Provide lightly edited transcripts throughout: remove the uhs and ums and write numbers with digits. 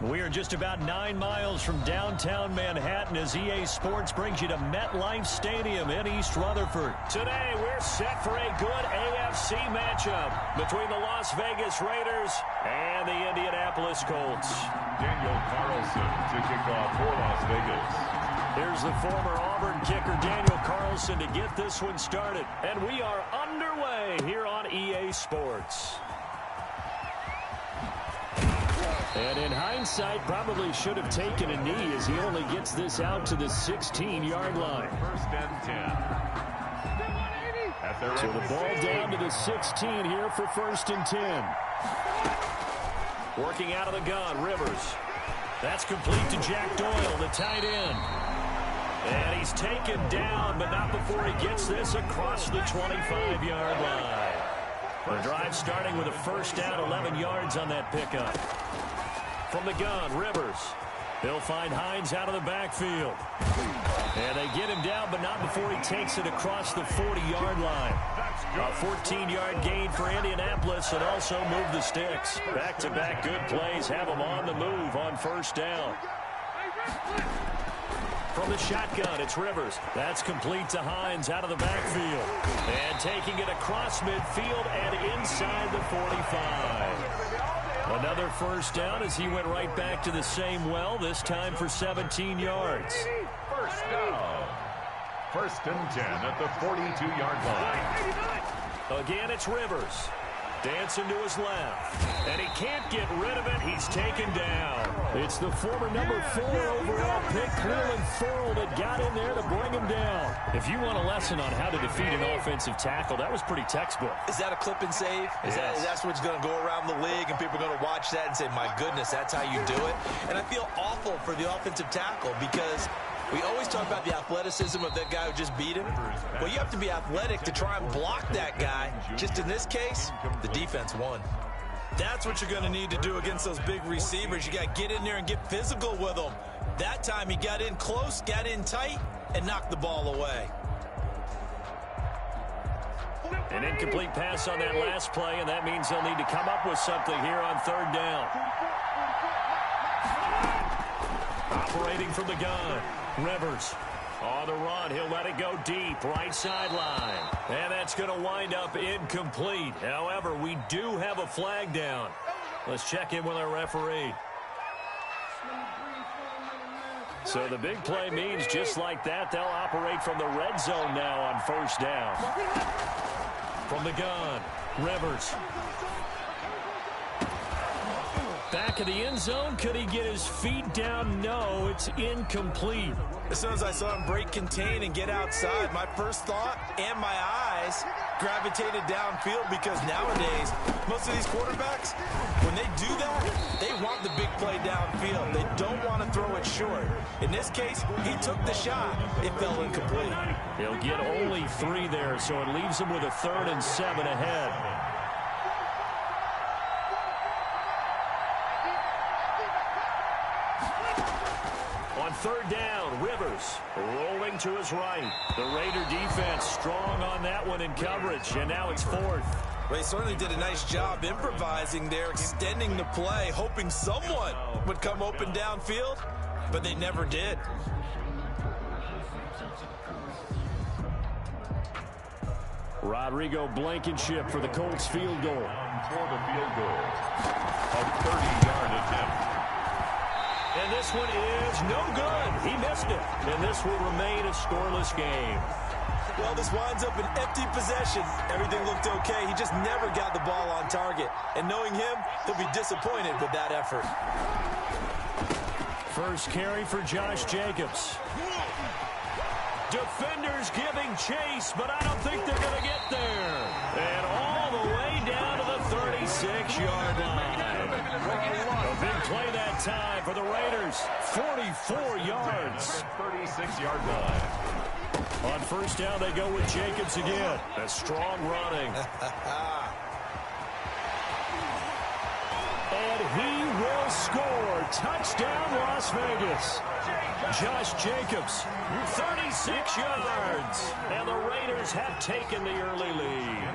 We are just about 9 miles from downtown Manhattan as EA Sports brings you to MetLife Stadium in East Rutherford. Today, we're set for a good AFC matchup between the Las Vegas Raiders and the Indianapolis Colts. Daniel Carlson to kick off for Las Vegas. Here's the former Auburn kicker Daniel Carlson to get this one started. And we are underway here on EA Sports. And in hindsight, probably should have taken a knee as he only gets this out to the 16-yard line. First and 10. So the ball down to the 16 here for first and 10. Working out of the gun, Rivers. That's complete to Jack Doyle, the tight end. And he's taken down, but not before he gets this across the 25-yard line. The drive starting with a first down, 11 yards on that pickup. From the gun, Rivers. He'll find Hines out of the backfield. And they get him down, but not before he takes it across the 40-yard line. A 14-yard gain for Indianapolis and also move the sticks. Back-to-back good plays have them on the move on first down. From the shotgun, it's Rivers. That's complete to Hines out of the backfield. And taking it across midfield and inside the 45. Another first down as he went right back to the same well, this time for 17 yards. First down. First and 10 at the 42-yard line. Again, it's Rivers. Dancing to his left. And he can't get rid of it. He's taken down. It's the former number 4 overall pick, Cleveland Ferrell, that got in there to bring him down. If you want a lesson on how to defeat an offensive tackle, that was pretty textbook. Is that a clip and save? That's what's going to go around the league, and people are going to watch that and say, my goodness, that's how you do it? And I feel awful for the offensive tackle because we always talk about the athleticism of that guy who just beat him. Well, you have to be athletic to try and block that guy. Just in this case, the defense won. That's what you're going to need to do against those big receivers. You got to get in there and get physical with them. That time he got in close, got in tight, and knocked the ball away. An incomplete pass on that last play, and that means they'll need to come up with something here on third down. Operating from the gun, Rivers. On the run, he'll let it go deep, right sideline. And that's going to wind up incomplete. However, we do have a flag down. Let's check in with our referee. So the big play means just like that, they'll operate from the red zone now on first down. From the gun, Rivers. Back of the end zone, could he get his feet down? No, it's incomplete. As soon as I saw him break contain and get outside, my first thought and my eyes gravitated downfield because nowadays, most of these quarterbacks, when they do that, they want the big play downfield. They don't want to throw it short. In this case, he took the shot. It fell incomplete. He'll get only 3 there, so it leaves him with a 3rd and 7 ahead. On third down, Rivers rolling to his right. The Raider defense strong on that one in coverage, and now it's 4th. Well, he certainly did a nice job improvising there, extending the play, hoping someone would come open downfield, but they never did. Rodrigo Blankenship for the Colts field goal. For the field goal. A 30-yard attempt. And this one is no good. He missed it. And this will remain a scoreless game. Well, this winds up an empty possession. Everything looked okay. He just never got the ball on target. And knowing him, he'll be disappointed with that effort. First carry for Josh Jacobs. Defenders giving chase, but I don't think they're going to get there. And all the way down to the 36-yard line. A big play that time for the Raiders. 44 yards. 36-yard line. On first down, they go with Jacobs again. A strong running. And he will score. Touchdown, Las Vegas. Josh Jacobs, 36 yards. And the Raiders have taken the early lead.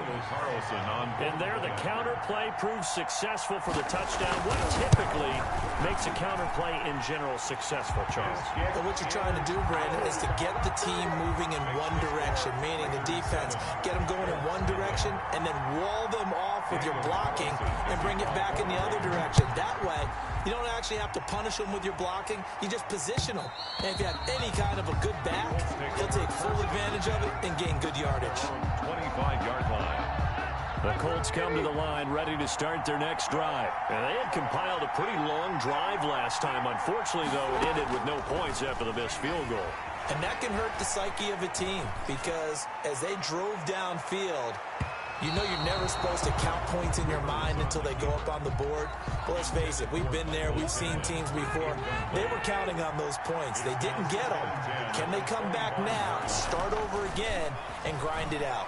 And there the counter play proves successful for the touchdown. What typically makes a counter play in general successful, Charles? And what you're trying to do, Brandon, is to get the team moving in one direction, meaning the defense, get them going in one direction and then wall them off with your blocking and bring it back in the other direction. That way, you don't actually have to punish them with your blocking. You just position them. And if you have any kind of a good back, he'll take full advantage of it and gain good yardage. 25-yard line. The Colts come to the line ready to start their next drive. And they had compiled a pretty long drive last time. Unfortunately, though, it ended with no points after the missed field goal. And that can hurt the psyche of a team because as they drove downfield, you know you're never supposed to count points in your mind until they go up on the board. But let's face it, we've been there. We've seen teams before. They were counting on those points. They didn't get them. Can they come back now, start over again, and grind it out?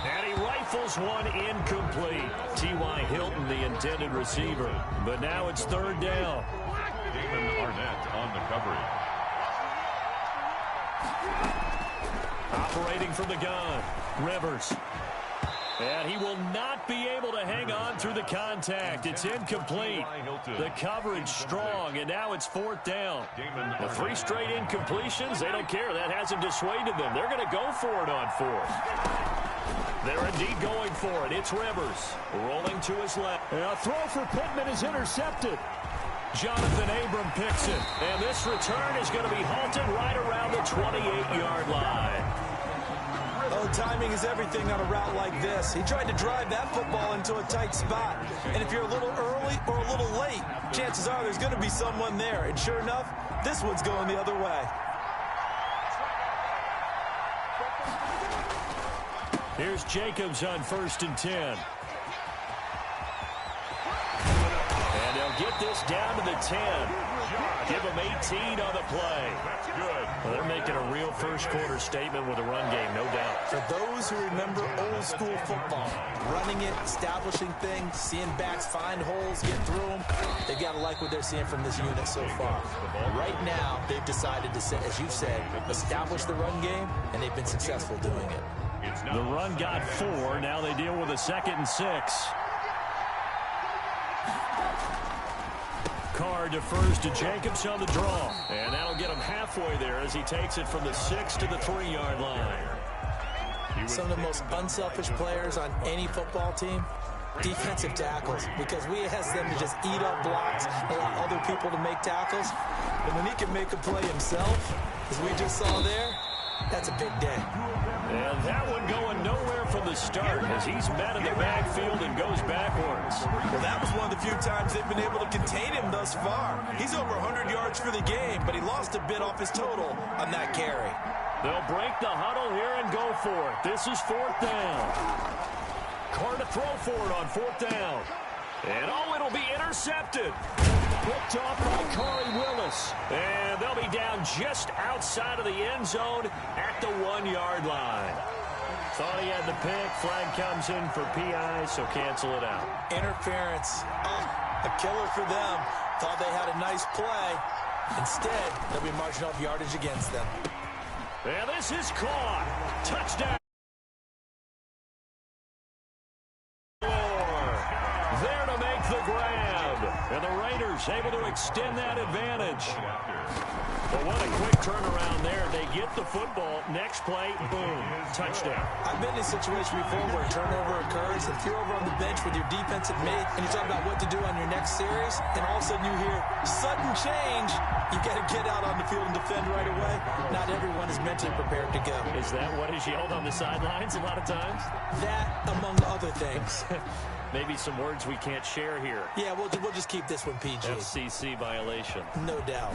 And he rifles one incomplete. T.Y. Hilton, the intended receiver. But now it's third down. Damon Arnett on the coverage. Operating from the gun, Rivers. And he will not be able to hang on through the contact. It's incomplete. The coverage strong, and now it's fourth down. The 3 straight incompletions, they don't care. That hasn't dissuaded them. They're going to go for it on fourth. They're indeed going for it. It's Rivers rolling to his left. And a throw for Pittman is intercepted. Jonathan Abram picks it. And this return is going to be halted right around the 28-yard line. Oh, timing is everything on a route like this. He tried to drive that football into a tight spot. And if you're a little early or a little late, chances are there's going to be someone there. And sure enough, this one's going the other way. Here's Jacobs on 1st and 10. And they'll get this down to the 10. Give them 18 on the play. That's good. Well, they're making a real first-quarter statement with a run game, no doubt. For those who remember old-school football, running it, establishing things, seeing backs find holes, get through them, they've got to like what they're seeing from this unit so far. Right now, they've decided to, as you said, establish the run game, and they've been successful doing it. The run got 4. Now they deal with a 2nd and 6. Carr defers to Jacobs on the draw. And that'll get him halfway there as he takes it from the 6 to the 3-yard line. Some of the most unselfish players on any football team, defensive tackles, because we ask them to just eat up blocks, allow other people to make tackles. And when he can make a play himself, as we just saw there, that's a big day. And that one going nowhere from the start as he's met in the backfield and goes backwards. Well, that was one of the few times they've been able to contain him thus far. He's over 100 yards for the game, but he lost a bit off his total on that carry. They'll break the huddle here and go for it. This is 4th down. Carr to throw for it on 4th down. And it'll be intercepted. Picked off by Corey Willis. And they'll be down just outside of the end zone at the 1-yard line. Thought he had the pick. Flag comes in for PI, so cancel it out. Interference. A killer for them. Thought they had a nice play. Instead, they'll be marching off yardage against them. And this is caught. Touchdown. There to make the grab. And the Raiders able to extend that advantage. But what a quick turnaround there. They get the football. Next play, boom, touchdown. I've been in a situation before where a turnover occurs. If you're over on the bench with your defensive mate and you talk about what to do on your next series, and all of a sudden you hear sudden change, you got to get out on the field and defend right away. Not everyone is mentally prepared to go. Is that what is yelled on the sidelines a lot of times? That, among other things. Maybe some words we can't share here. Yeah, we'll just keep this one PG. FCC violation. No doubt.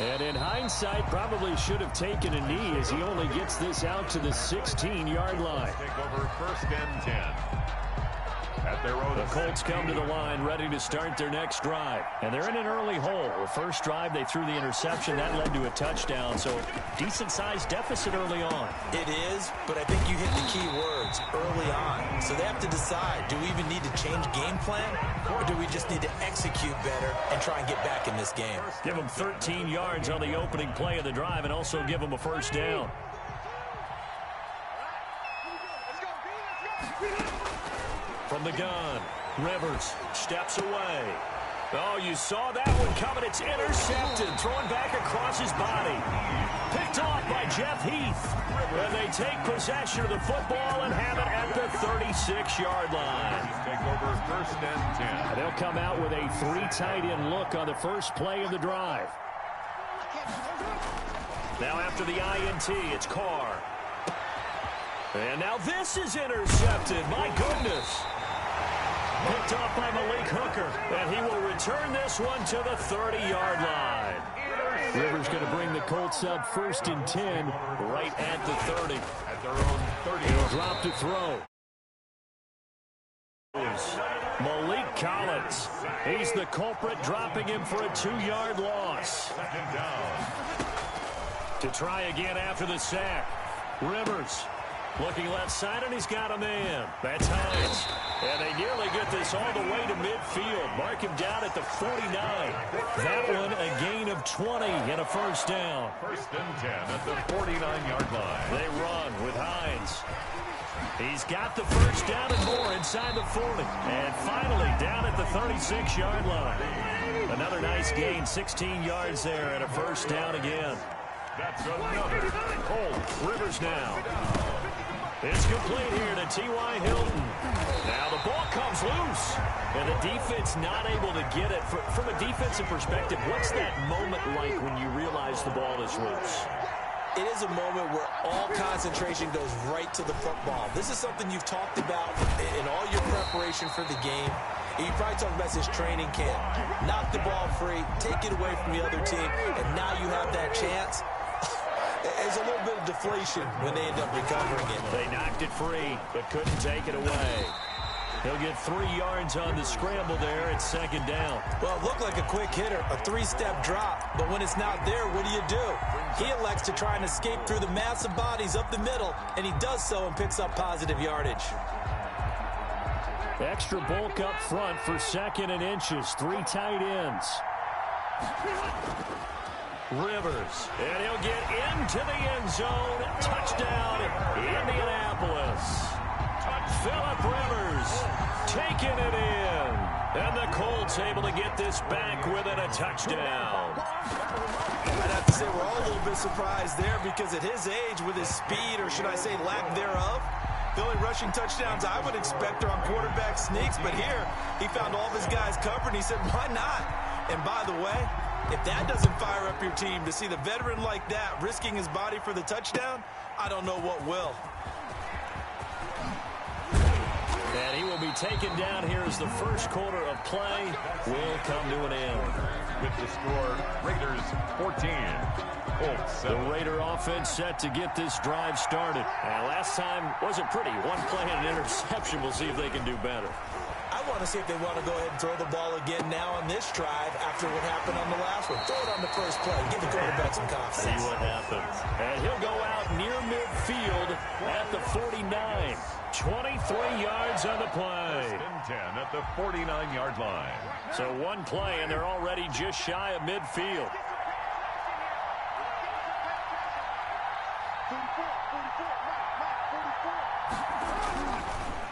And in hindsight, probably should have taken a knee as he only gets this out to the 16-yard line. Take over 1st and 10. At their own. The Colts come to the line ready to start their next drive. And they're in an early hole. The first drive, they threw the interception. That led to a touchdown. So decent-sized deficit early on. It is, but I think you hit the key words early on. So they have to decide, do we even need to change game plan? Or do we just need to execute better and try and get back in this game? Give them 13 yards on the opening play of the drive and also give them a 1st down. from the gun. Rivers steps away. Oh, you saw that one coming. It's intercepted. Thrown back across his body. Picked off by Jeff Heath. And they take possession of the football and have it at the 36-yard line. Take over 1st and 10. They'll come out with a 3 tight end look on the first play of the drive. Now after the INT, it's Carr. And now this is intercepted. My goodness. Picked off by Malik Hooker. And he will return this one to the 30-yard line. Rivers going to bring the Colts up 1st and 10 right at the 30. At their own 30. He'll drop to throw. Malik Collins. He's the culprit, dropping him for a 2-yard loss. 2nd down. To try again after the sack. Rivers looking left side, and he's got a man. That's Hines. And they nearly get this all the way to midfield. Mark him down at the 49. That one a gain of 20 and a 1st down. 1st and 10 at the 49-yard line. They run with Hines. He's got the 1st down and more inside the 40. And finally down at the 36-yard line. Another nice gain, 16 yards there and a 1st down again. That's another. Colts. Rivers now. It's complete here to T.Y. Hilton. Now the ball comes loose. And the defense not able to get it. From a defensive perspective, what's that moment like when you realize the ball is loose? It is a moment where all concentration goes right to the football. This is something you've talked about in all your preparation for the game. And you probably talked about this training camp. Knock the ball free, take it away from the other team, and now you have that chance. There's a little bit of deflation when they end up recovering it. They knocked it free, but couldn't take it away. He'll get 3 yards on the scramble there at 2nd down. Well, it looked like a quick hitter, a 3-step drop. But when it's not there, what do? He elects to try and escape through the massive bodies up the middle, and he does so and picks up positive yardage. Extra bulk up front for 2nd and inches. 3 tight ends. Rivers, and he'll get into the end zone. Touchdown, Indianapolis. Phillip Rivers taking it in. And the Colts able to get this back within a touchdown. I'd have to say we're all a little bit surprised there because at his age, with his speed, or should I say lack thereof, the only rushing touchdowns I would expect are on quarterback sneaks. But here, he found all of his guys covered, and he said, why not? And by the way, if that doesn't fire up your team to see the veteran like that risking his body for the touchdown, I don't know what will. And he will be taken down here as the first quarter of play will come to an end. With the score, Raiders 14. Colts 7. The Raider offense set to get this drive started. And last time wasn't pretty. 1 play and an interception. We'll see if they can do better. I want to see if they want to go ahead and throw the ball again now on this drive after what happened on the last one. Throw it on the first play. Give the quarterback some confidence. See what happens. And he'll go out near midfield at the 49. 23 yards on the play. 10 at the 49-yard line. So 1 play, and they're already just shy of midfield.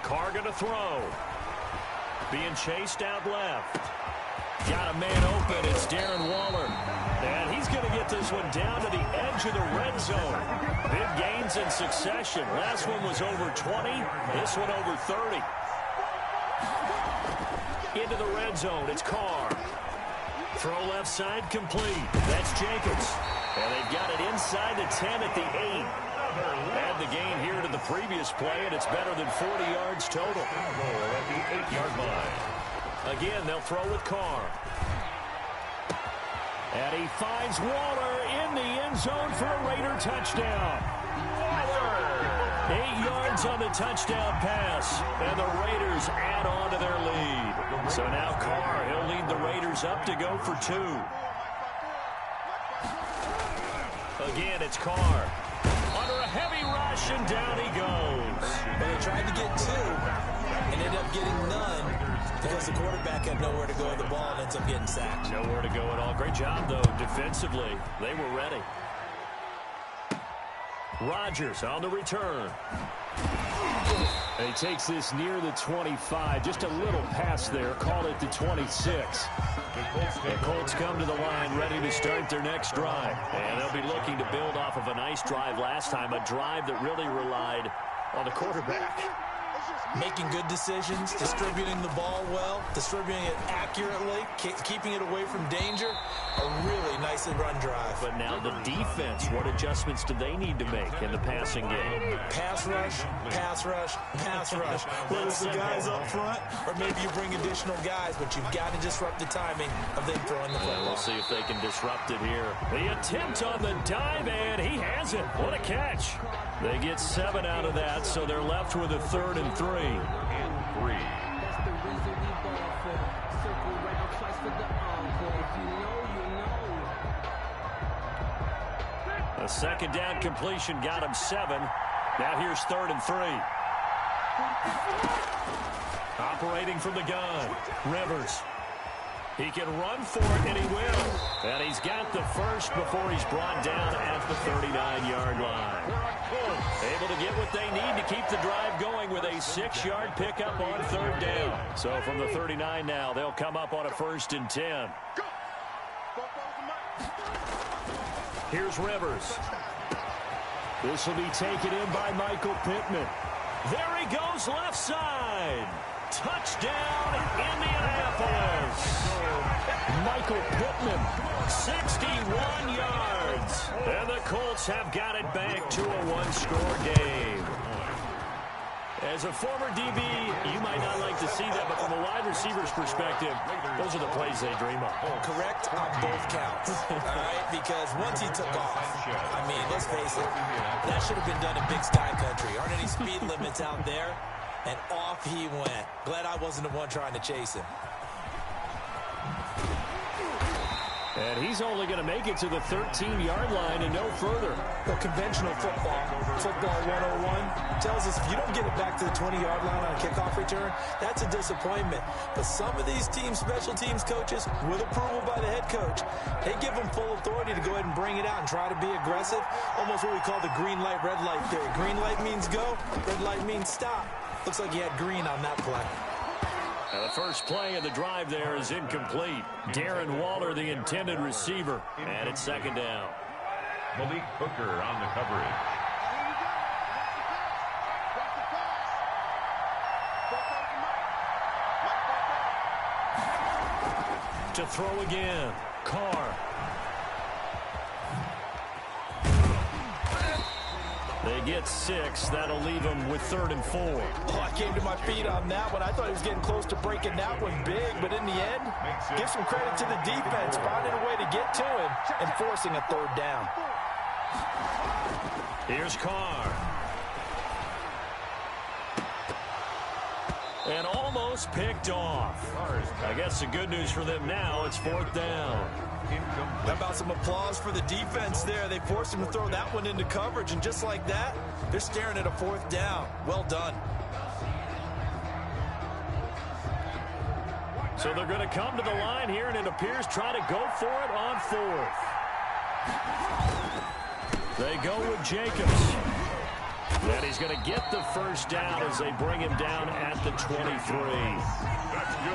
Carr going to throw. Being chased out left. Got a man open. It's Darren Waller. And he's going to get this one down to the edge of the red zone. Big gains in succession. Last one was over 20. This one over 30. Into the red zone. It's Carr. Throw left side complete. That's Jacobs. And they've got it inside the 10 at the 8. Add the gain here to the previous play, and it's better than 40 yards total. Goal at the 8-yard line. Again, they'll throw with Carr. And he finds Waller in the end zone for a Raider touchdown. 8 yards on the touchdown pass, and the Raiders add on to their lead. So now Carr, he'll lead the Raiders up to go for 2. Again, it's Carr. Under a heavy rush, and down he goes. Well, they tried to get 2 and ended up getting none because the quarterback had nowhere to go with the ball and ends up getting sacked. Nowhere to go at all. Great job, though, defensively. They were ready. Rodgers on the return. He takes this near the 25, just a little pass there, called it the 26. The Colts come to the line ready to start their next drive. And they'll be looking to build off of a nice drive last time, a drive that really relied on the quarterback. Making good decisions, distributing the ball well, distributing it accurately, keeping it away from danger. A really nicely run drive. But now the defense, what adjustments do they need to make in the passing game? Pass rush, pass rush, pass rush. Whether it's the guys up front or maybe you bring additional guys, but you've got to disrupt the timing of them throwing the football. We'll see if they can disrupt it here. The attempt on the dive, and he has it. What a catch. They get 7 out of that, so they're left with a 3rd and 3. A second down completion got him 7. Now here's 3rd and 3. Operating from the gun, Rivers. He can run for it, and he will. And he's got the first before he's brought down at the 39-yard line. Able to get what they need to keep the drive going with a 6-yard pickup on 3rd down. So from the 39 now, they'll come up on a 1st and 10. Here's Rivers. This will be taken in by Michael Pittman. There he goes, left side. Touchdown, Indianapolis. Michael Pittman, 61 yards. And the Colts have got it back to a 1-score game. As a former DB, you might not like to see that, but from a wide receiver's perspective, those are the plays they dream of. Correct on both counts, all right? Because once he took off, I mean, let's face it, that should have been done in Big Sky Country. Aren't any speed limits out there? And off he went. Glad I wasn't the one trying to chase him. And he's only going to make it to the 13-yard line and no further. Well, conventional football 101, tells us if you don't get it back to the 20-yard line on a kickoff return, that's a disappointment. But some of these special teams coaches, with approval by the head coach, they give them full authority to go ahead and bring it out and try to be aggressive. Almost what we call the green light, red light theory. Green light means go, red light means stop. Looks like he had green on that play. Now the first play of the drive there is incomplete. Darren Waller, the intended receiver, and it's 2nd down. Malik Hooker on the coverage. To throw again, Carr. They get 6. That'll leave them with 3rd and 4. Oh, I came to my feet on that one. I thought he was getting close to breaking that one big, but in the end, give some credit to the defense, finding a way to get to him and forcing a 3rd down. Here's Carr. And almost picked off. I guess the good news for them now, it's 4th down. How about some applause for the defense there? They forced him to throw that one into coverage, and just like that, they're staring at a 4th down. Well done. So they're going to come to the line here, and it appears try to go for it on 4th. They go with Jacobs. And he's going to get the first down as they bring him down at the 23.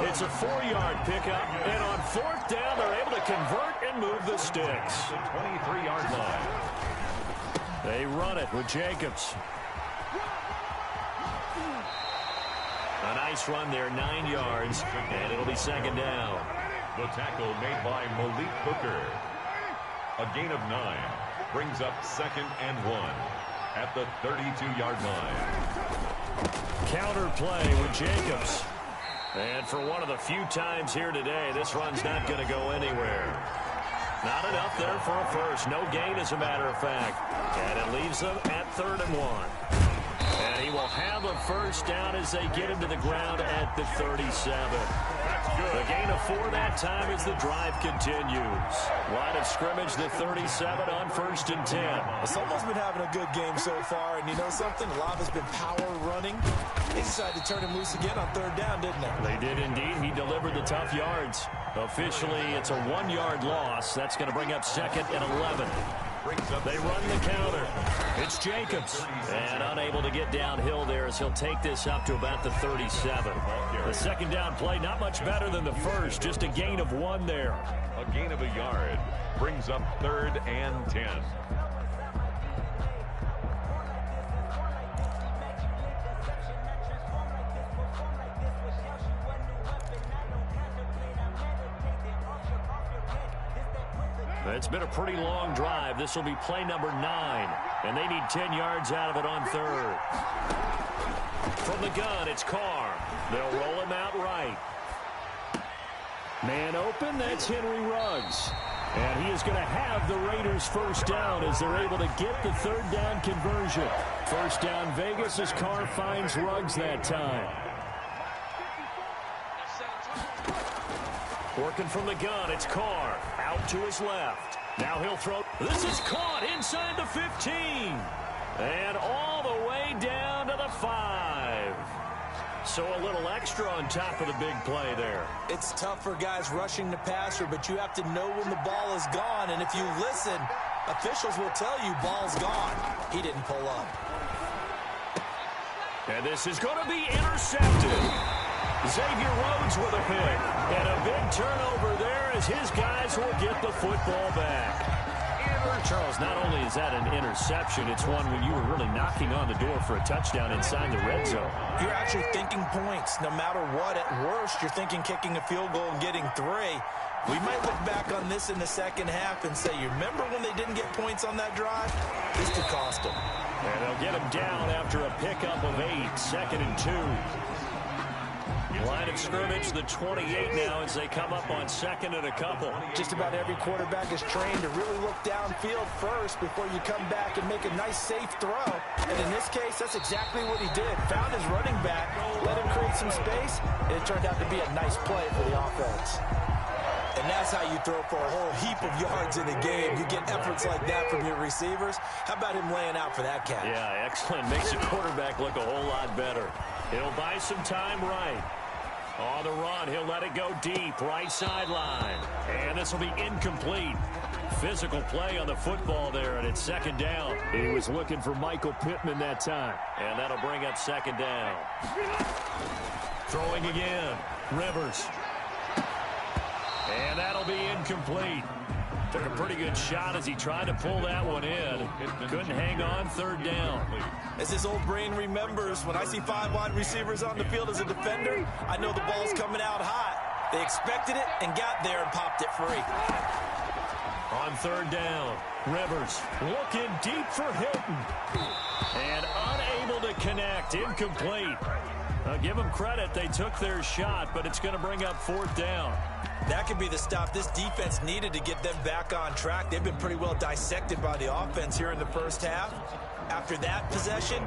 It's a 4-yard pickup, and on 4th down, they're able to convert and move the sticks. 23-yard line. They run it with Jacobs. A nice run there, 9 yards, and it'll be 2nd down. The tackle made by Malik Hooker. A gain of 9 brings up 2nd and 1 at the 32-yard line. Counter play with Jacobs. And for one of the few times here today, this run's not going to go anywhere. Not enough there for a first. No gain, as a matter of fact. And it leaves them at 3rd and 1. And he will have a first down as they get him to the ground at the 37. The gain of 4 that time as the drive continues. Line of scrimmage, the 37 on 1st and 10. Well, someone's been having a good game so far, and you know something? A lot has been power running. They decided to turn him loose again on 3rd down, didn't they? They did indeed. He delivered the tough yards. Officially, it's a 1-yard loss. That's going to bring up 2nd and 11. brings up They run the counter. It's Jacobs. And unable to get downhill there as he'll take this up to about the 37. The second down play, not much better than the first. Just a gain of 1 there. a gain of a yard. Brings up 3rd and 10. It's been a pretty long drive. This will be play number 9. And they need 10 yards out of it on 3rd. From the gun, it's Carr. They'll roll him out right. Man open, that's Henry Ruggs. And he is going to have the Raiders first down as they're able to get the 3rd down conversion. First down Vegas as Carr finds Ruggs that time. Working from the gun, it's Carr. Out to his left. Now he'll throw. This is caught inside the 15. And all the way down to the 5. So a little extra on top of the big play there. It's tough for guys rushing the passer, but you have to know when the ball is gone. And if you listen, officials will tell you ball's gone. He didn't pull up. And this is going to be intercepted. Xavier Rhodes with a pick. And a big turnover there as his guys will get the football back. Charles, not only is that an interception, it's one when you were really knocking on the door for a touchdown inside the red zone. You're actually thinking points. No matter what, at worst, you're thinking kicking a field goal and getting 3. We might look back on this in the second half and say, you remember when they didn't get points on that drive? This could cost them. And they'll get him down after a pickup of 8, 2nd and 2. Line of scrimmage, the 28 now as they come up on 2nd and a couple. Just about every quarterback is trained to really look downfield first before you come back and make a nice, safe throw. And in this case, that's exactly what he did. Found his running back, let him create some space, and it turned out to be a nice play for the offense. And that's how you throw for a whole heap of yards in a game. You get efforts like that from your receivers. How about him laying out for that catch? Yeah, excellent. Makes the quarterback look a whole lot better. He'll buy some time right. On the run, he'll let it go deep, right sideline. And this will be incomplete. Physical play on the football there, and it's 2nd down. He was looking for Michael Pittman that time. And that'll bring up 2nd down. Throwing again. Rivers. And that'll be incomplete. Took a pretty good shot as he tried to pull that one in. Couldn't hang on, 3rd down. As his old brain remembers, when I see 5 wide receivers on the field as a defender, I know the ball's coming out hot. They expected it and got there and popped it free. On 3rd down, Rivers looking deep for Hilton. And unable to connect, incomplete. I'll give them credit, they took their shot, but it's going to bring up 4th down. That could be the stop this defense needed to get them back on track. They've been pretty well dissected by the offense here in the first half. After that possession,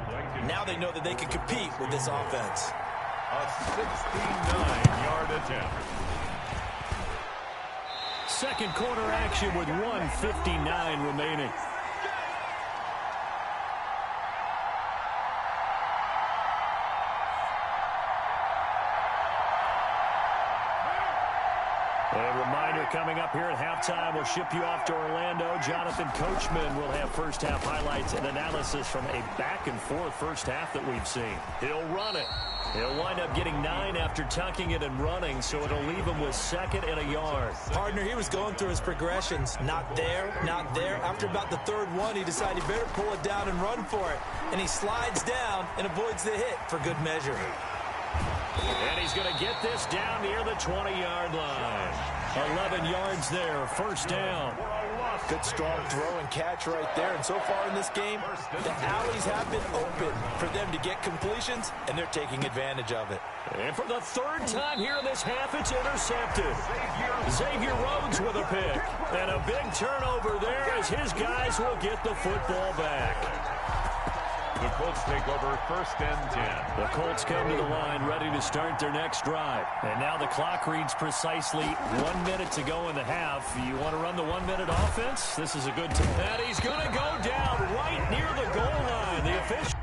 now they know that they can compete with this offense. A 69-yard attempt. Second quarter action with 1:59 remaining. A reminder coming up here at halftime, we'll ship you off to Orlando. Jonathan Coachman will have first half highlights and analysis from a back-and-forth first half that we've seen. He'll run it. He'll wind up getting 9 after tucking it and running, so it'll leave him with 2nd and a yard. Partner, he was going through his progressions. Not there, not there. After about the 3rd one, he decided he better pull it down and run for it. And he slides down and avoids the hit for good measure. And he's going to get this down near the 20-yard line. 11 yards there, first down. Good strong throw and catch right there. And so far in this game, the alleys have been open for them to get completions, and they're taking advantage of it. And for the 3rd time here in this half, it's intercepted. Xavier Rhodes with a pick. And a big turnover there as his guys will get the football back. The Colts take over 1st and 10. The Colts come to the line ready to start their next drive. And now the clock reads precisely 1 minute to go in the half. You want to run the 1-minute offense? This is a good time. And he's going to go down right near the goal line. The official.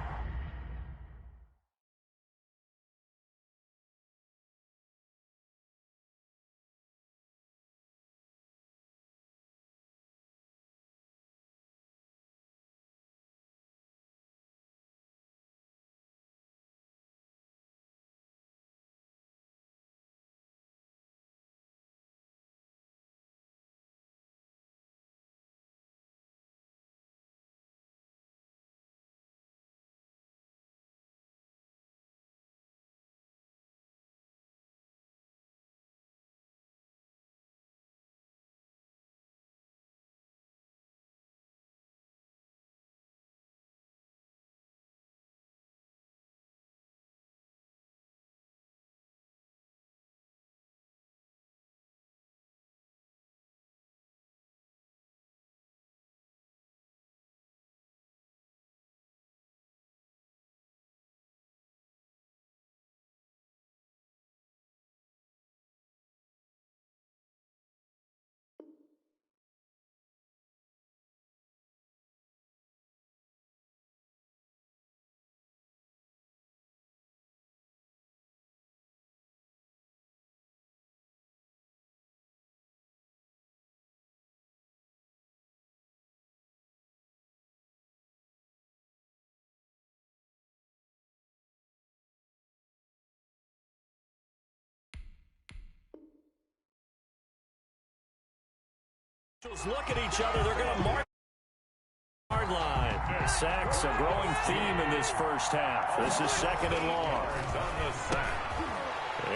Look at each other. They're going to mark the yard line. Sacks, a growing theme in this first half. This is second and long.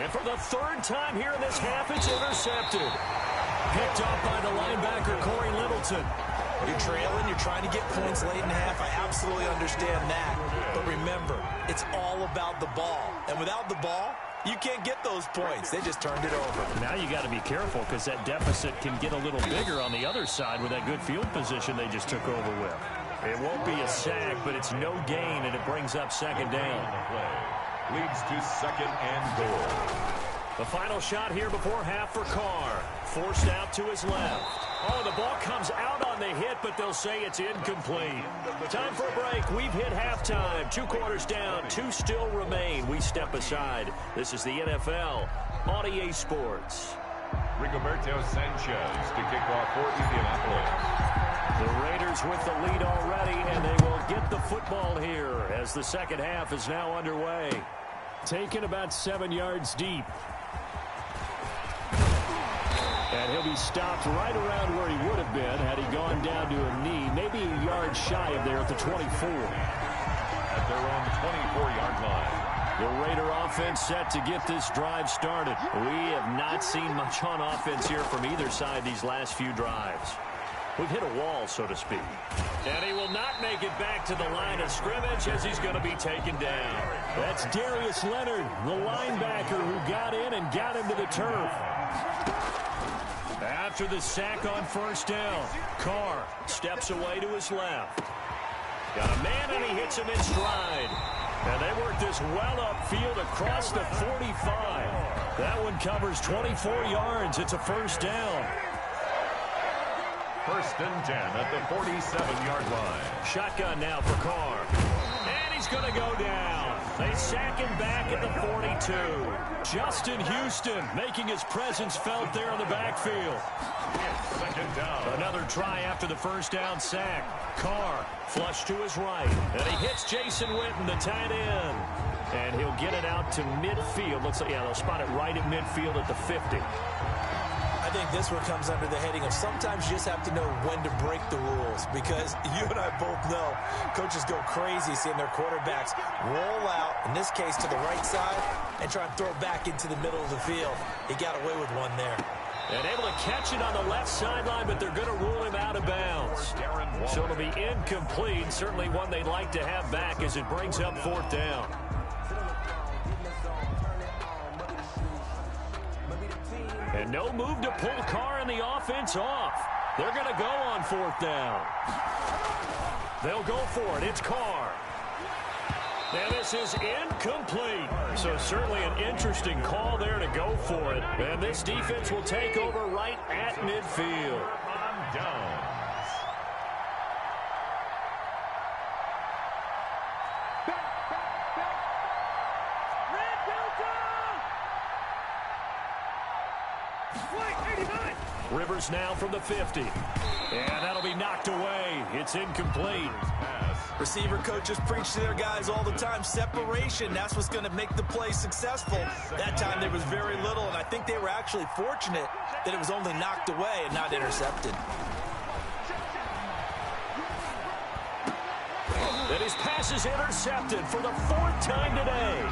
And for the third time here in this half, it's intercepted. Picked up by the linebacker, Corey Littleton. You're trailing, you're trying to get points late in the half. I absolutely understand that. But remember, it's all about the ball. And without the ball, you can't get those points. They just turned it over. Now you got to be careful because that deficit can get a little bigger on the other side with that good field position they just took over with. It won't be a sack, but it's no gain, and it brings up second down. Leads to second and goal. The final shot here before half for Carr. Forced out to his left. Oh, the ball comes out on the hit, but they'll say it's incomplete. Time for a break. We've hit halftime. 2 quarters down. 2 still remain. We step aside. This is the NFL on EA Sports. Rigoberto Sanchez to kick off for Indianapolis. The Raiders with the lead already, and they will get the football here as the second half is now underway. Taken about 7 yards deep. And he'll be stopped right around where he would have been had he gone down to a knee, maybe a yard shy of there at the 24. At their own 24-yard line. The Raider offense set to get this drive started. We have not seen much on offense here from either side these last few drives. We've hit a wall, so to speak. And he will not make it back to the line of scrimmage as he's going to be taken down. That's Darius Leonard, the linebacker who got in and got him to the turf. After the sack on first down, Carr steps away to his left. Got a man, and he hits him in stride. And they work this well upfield across the 45. That one covers 24 yards. It's a first down. First and 10 at the 47-yard line. Shotgun now for Carr. And he's going to go down. They sack him back at the 42. Justin Houston making his presence felt there in the backfield. Second down. Another try after the first down sack. Carr flush to his right. And he hits Jason Witten, the tight end. And he'll get it out to midfield. Looks like, yeah, they'll spot it right at midfield at the 50. I think this one comes under the heading of sometimes you just have to know when to break the rules, because you and I both know coaches go crazy seeing their quarterbacks roll out, in this case to the right side, and try and throw it back into the middle of the field. He got away with one there. And able to catch it on the left sideline, but they're going to rule him out of bounds. So it'll be incomplete. Certainly one they'd like to have back as it brings up fourth down. And no move to pull Carr and the offense off. They're going to go on fourth down. They'll go for it. It's Carr. And this is incomplete. So certainly an interesting call there to go for it. And this defense will take over right at midfield. On downs. Rivers now from the 50. And that'll be knocked away. It's incomplete. Receiver coaches preach to their guys all the time. Separation, that's what's going to make the play successful. That time there was very little, and I think they were actually fortunate that it was only knocked away and not intercepted. And his pass is intercepted for the 4th time today.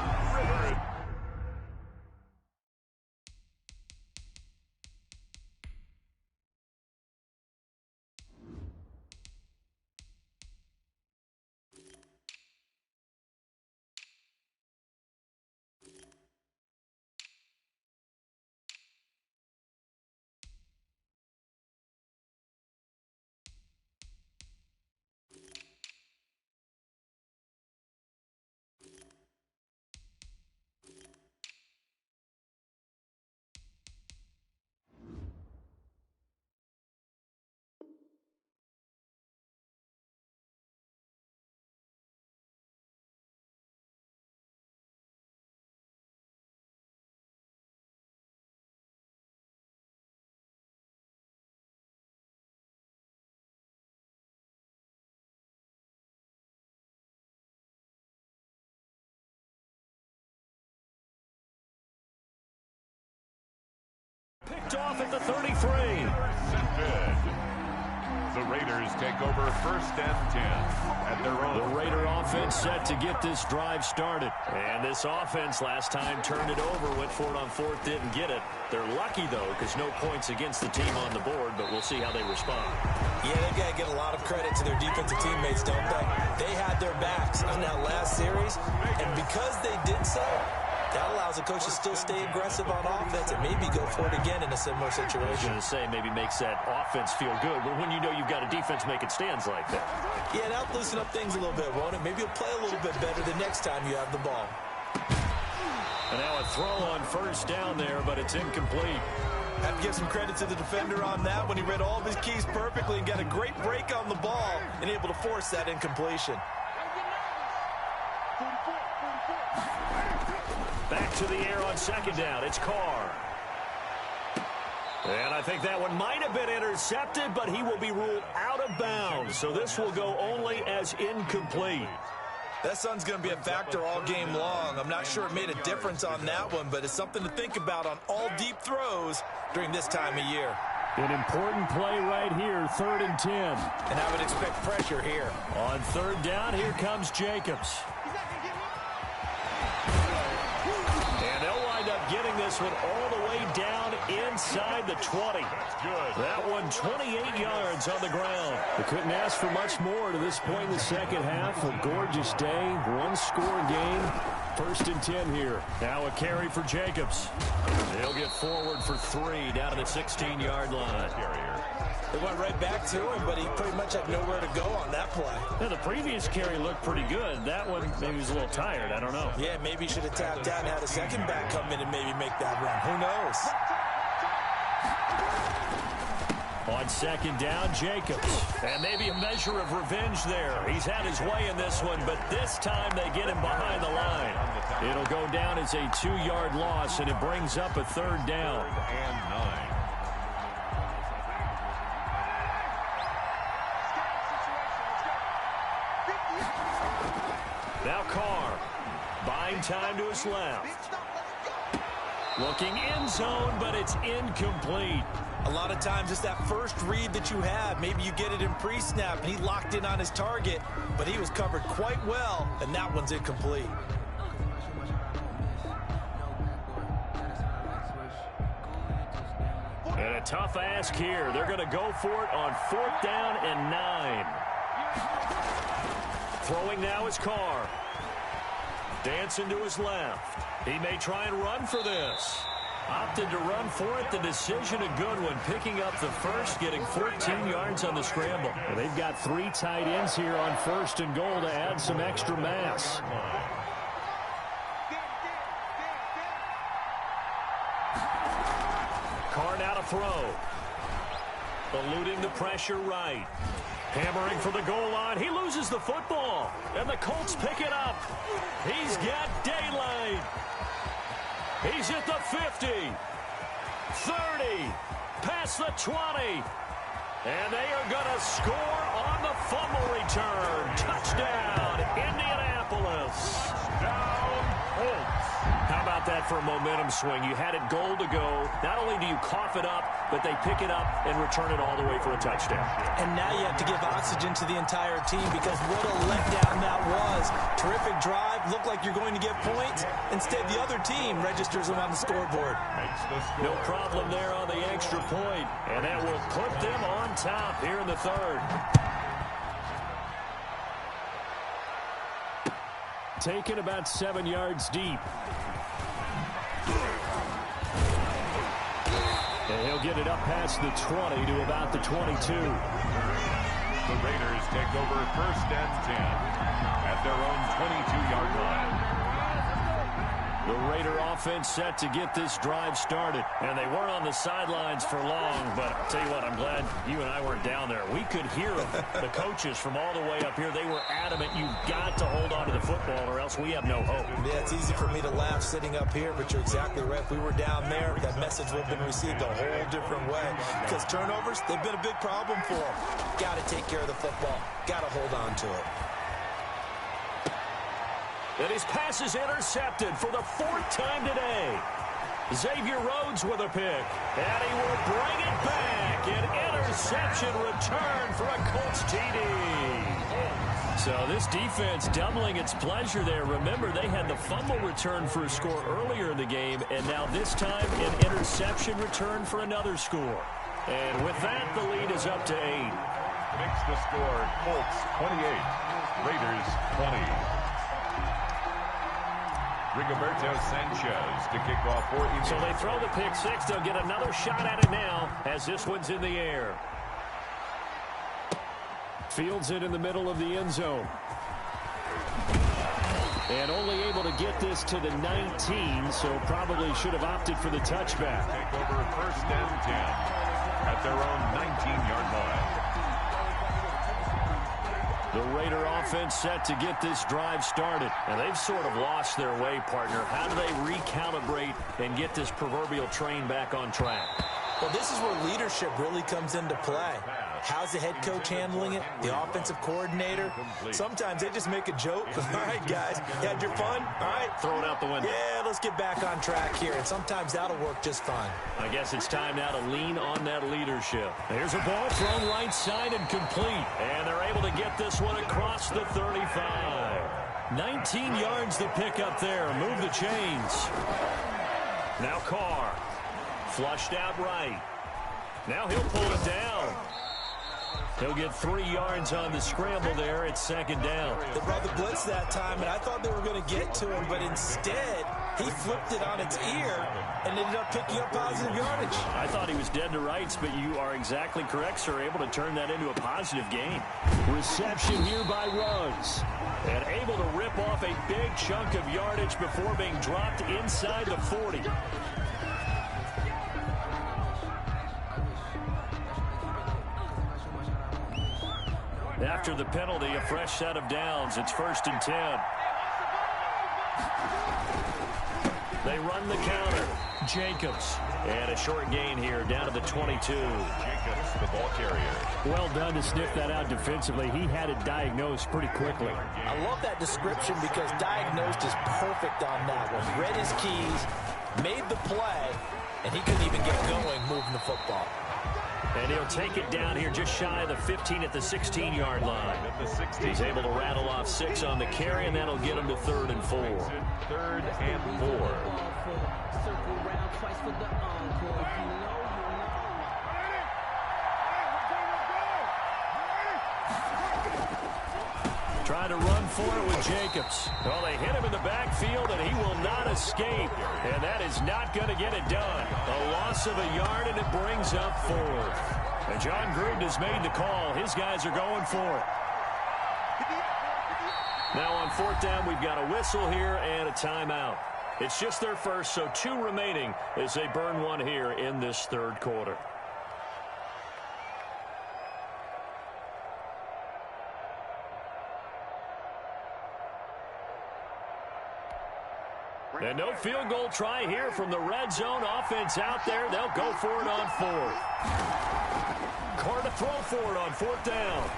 Picked off at the 33. The Raiders take over 1st and 10 at their own. The Raider offense set to get this drive started. And this offense last time turned it over, went for it on 4th, didn't get it. They're lucky, though, because no points against the team on the board, but we'll see how they respond. Yeah, they've got to give a lot of credit to their defensive teammates, don't they? They had their backs on that last series, and because they did so, that allows the coach to still stay aggressive on offense and maybe go for it again in a similar situation. I was going to say, maybe makes that offense feel good, but when you know you've got a defense making stands like that. Yeah, that'll loosen up things a little bit, won't it? Maybe you'll play a little bit better the next time you have the ball. And now a throw on 1st down there, but it's incomplete. Have to give some credit to the defender on that when he read all of his keys perfectly and got a great break on the ball and able to force that incompletion. Back to the air on 2nd down. It's Carr. And I think that one might have been intercepted, but he will be ruled out of bounds. So this will go only as incomplete. That sun's going to be a factor all game long. I'm not sure it made a difference on that one, but it's something to think about on all deep throws during this time of year. An important play right here, 3rd and 10. And I would expect pressure here. On 3rd down, here comes Jacobs. And they'll wind up getting this one all the way down inside the 20. That one 28 yards on the ground. They couldn't ask for much more to this point in the second half. A gorgeous day, one-score game. 1st and 10 here. Now a carry for Jacobs. They'll get forward for 3 down to the 16-yard line. They went right back to him, but he pretty much had nowhere to go on that play. Now, the previous carry looked pretty good. That one, maybe he was a little tired. I don't know. Yeah, maybe he should have tapped out and had a second back come in and maybe make that run. Who knows? On 2nd down, Jacobs. And maybe a measure of revenge there. He's had his way in this one, but this time they get him behind the line. It'll go down as a 2-yard loss, and it brings up a 3rd down. And 9. Now Carr, buying time to his left. Looking end zone, but it's incomplete. A lot of times it's that first read that you have. Maybe you get it in pre-snap, and he locked in on his target, but he was covered quite well, and that one's incomplete. And a tough ask here. They're going to go for it on 4th down and 9. Throwing now is Carr. Dancing to his left. He may try and run for this. Opted to run for it. The decision a good one. Picking up the first, getting 14 yards on the scramble. Well, they've got 3 tight ends here on 1st and goal to add some extra mass. Carr now to throw. Eluding the pressure right. Hammering for the goal line. He loses the football. And the Colts pick it up. He's got daylight. He's at the 50. 30. Past the 20. And they are going to score on the fumble return. Touchdown, Indianapolis. Down, Colts. How about that for a momentum swing? You had it goal to go. Not only do you cough it up, but they pick it up and return it all the way for a touchdown. And now you have to give oxygen to the entire team because what a letdown that was. Terrific drive. Looked like you're going to get points. Instead, the other team registers them on the scoreboard. No problem there on the extra point. And that will put them on top here in the 3rd. Taken about 7 yards deep. And he'll get it up past the 20 to about the 22. The Raiders take over 1st and 10 at their own 22-yard line. The Raider offense set to get this drive started. And they weren't on the sidelines for long, but I'll tell you what, I'm glad you and I weren't down there. We could hear them, the coaches from all the way up here. They were adamant, you've got to hold on to the football or else we have no hope. Yeah, it's easy for me to laugh sitting up here, but you're exactly right. If we were down there, that message would have been received a whole different way. Because turnovers, they've been a big problem for them. Got to take care of the football. Got to hold on to it. And his pass is intercepted for the 4th time today. Xavier Rhodes with a pick. And he will bring it back. An interception return for a Colts TD. So this defense doubling its pleasure there. Remember, they had the fumble return for a score earlier in the game, and now this time an interception return for another score. And with that, the lead is up to 8. Makes the score Colts 28, Raiders 20. Rigoberto Sanchez to kick off for Eagles. So they throw the pick six. They'll get another shot at it now as this one's in the air. Fields it in the middle of the end zone. And only able to get this to the 19, so probably should have opted for the touchback. Take over first and 10 at their own 19-yard line. The Raider offense set to get this drive started. And they've sort of lost their way, partner. How do they recalibrate and get this proverbial train back on track? Well, this is where leadership really comes into play. How's the head coach handling it? The offensive coordinator? Sometimes they just make a joke. All right, guys, you had your fun? All right. Throw it out the window. Yeah, let's get back on track here. And sometimes that'll work just fine. I guess it's time now to lean on that leadership. Here's a ball thrown right side and complete. And they're able to get this one across the 35. 19 yards to pick up there. Move the chains. Now Carr. Flushed out right. Now he'll pull it down. He'll get 3 yards on the scramble there. It's second down. They brought the blitz that time, and I thought they were going to get to him, but instead he flipped it on its ear and ended up picking up positive yardage. I thought he was dead to rights, but you are exactly correct, sir. Able to turn that into a positive gain. Reception here by Ruggs. And able to rip off a big chunk of yardage before being dropped inside the 40. After the penalty, a fresh set of downs. It's 1st and 10. They run the counter. Jacobs. And a short gain here down to the 22. Jacobs, the ball carrier. Well done to sniff that out defensively. He had it diagnosed pretty quickly. I love that description because diagnosed is perfect on that one. Read his keys, made the play, and he couldn't even get going moving the football. And he'll take it down here just shy of the 15 at the 16-yard line. He's able to rattle off 6 on the carry, and that'll get him to 3rd and 4. 3rd and 4. Trying to run for it with Jacobs. Well, they hit him in the backfield, and he will not escape. And that is not going to get it done. A loss of a yard, and it brings up 4th. And John Gruden has made the call. His guys are going for it. Now on 4th down, we've got a whistle here and a timeout. It's just their first, so 2 remaining as they burn one here in this 3rd quarter. And no field goal try here from the red zone offense out there. They'll go for it on 4th. Carr to throw for it on 4th down.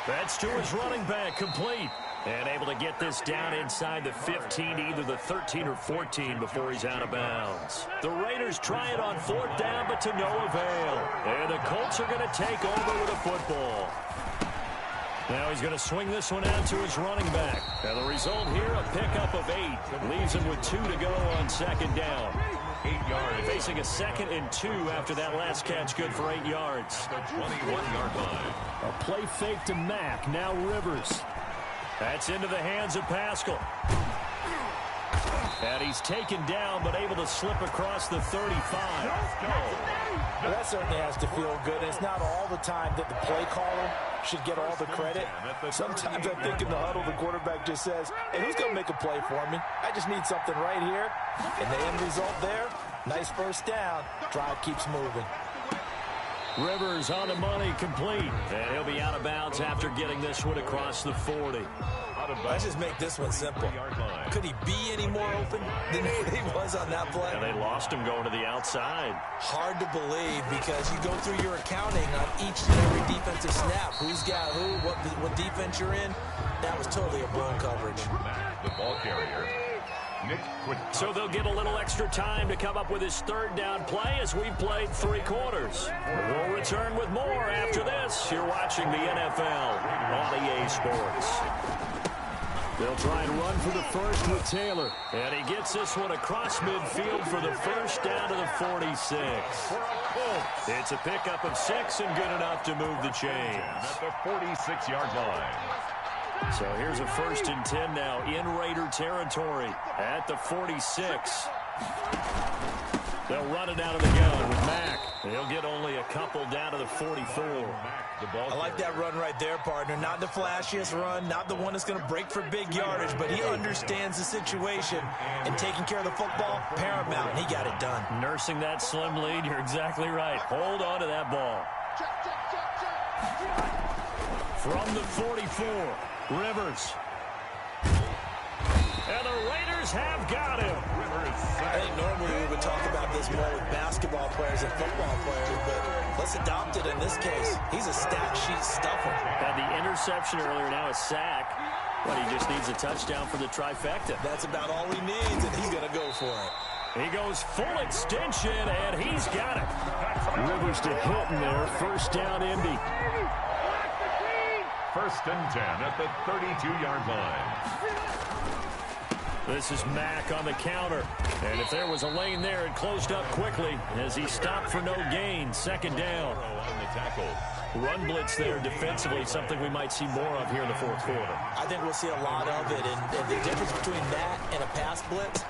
That's to his running back, complete. And able to get this down inside the 15, either the 13 or 14 before he's out of bounds. The Raiders try it on 4th down, but to no avail. And the Colts are going to take over with a football. Now he's going to swing this one out to his running back. And the result here, a pickup of 8. Leaves him with 2 to go on 2nd down. 8 yards. Facing a 2nd and 2 after that last catch, good for 8 yards. The 21-yard line. A play fake to Mack, now Rivers. That's into the hands of Pascal. And he's taken down, but able to slip across the 35. Well, that certainly has to feel good. It's not all the time that the play caller should get all the credit. Sometimes I think in the huddle, the quarterback just says, hey, who's going to make a play for me? I just need something right here. And the end result there, nice 1st down. Drive keeps moving. Rivers on the money, complete. And he'll be out of bounds after getting this one across the 40. Let's just make this one simple. Could he be any more open than he was on that play? And they lost him going to the outside. Hard to believe because you go through your accounting on each and every defensive snap. Who's got who, what defense you're in. That was totally a blown coverage. The ball carrier. So they'll get a little extra time to come up with his third down play as we've played 3 quarters. We'll return with more after this. You're watching the NFL on EA Sports. They'll try and run for the first with Taylor. And he gets this one across midfield for the first down to the 46. It's a pickup of 6 and good enough to move the chains. At the 46-yard line. So here's a 1st and 10 now in Raider territory at the 46. They'll run it out of the gun with Mack. He'll get only a couple down to the 44. I like that run right there, partner. Not the flashiest run, not the one that's going to break for big yardage, but he understands the situation, and taking care of the football, paramount, and he got it done. Nursing that slim lead, you're exactly right. Hold on to that ball. From the 44, Rivers. And the Raiders have got him. I think normally we would talk about this more with basketball players and football players, but let's adopt it in this case. He's a stat sheet stuffer. Had the interception earlier, now a sack. But he just needs a touchdown for the trifecta. That's about all he needs, and he's going to go for it. He goes full extension, and he's got it. Rivers to Hilton there. First down, Indy. 1st and 10 at the 32-yard line. This is Mack on the counter. And if there was a lane there, it closed up quickly as he stopped for no gain. 2nd down. On the tackle. Run blitz there defensively, something we might see more of here in the 4th quarter. I think we'll see a lot of it. And the difference between that and a pass blitz,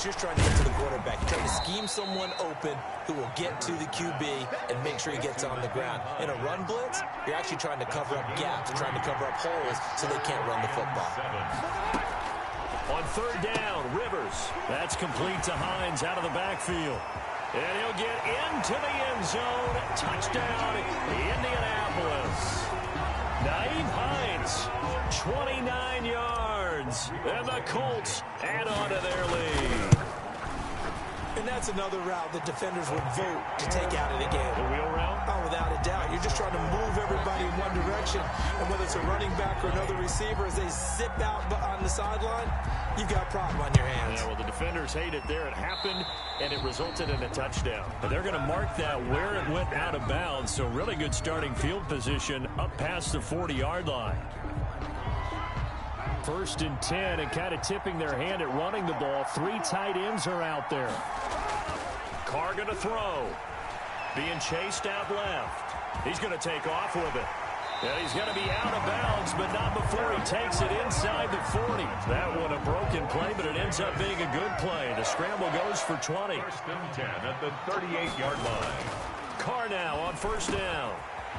you're trying to get to the quarterback. You're trying to scheme someone open who will get to the QB and make sure he gets on the ground. In a run blitz, you're actually trying to cover up gaps, trying to cover up holes so they can't run the football. On 3rd down, Rivers. That's complete to Hines out of the backfield. And he'll get into the end zone. Touchdown, Indianapolis. Nyheim Hines, 29 yards. And the Colts add on to their lead. And that's another route that defenders would vote to take out of the game. The wheel route? Oh, without a doubt. You're just trying to move everybody in one direction. And whether it's a running back or another receiver, as they zip out on the sideline, you've got a problem on your hands. Yeah, well, the defenders hate it there. It happened, and it resulted in a touchdown. But they're going to mark that where it went out of bounds. So really good starting field position up past the 40-yard line. 1st and 10, and kind of tipping their hand at running the ball. 3 tight ends are out there. Carr going to throw. Being chased out left. He's going to take off with it. And he's going to be out of bounds, but not before he takes it inside the 40. That one a broken play, but it ends up being a good play. The scramble goes for 20. 1st and 10 at the 38-yard line. Carr now on 1st down.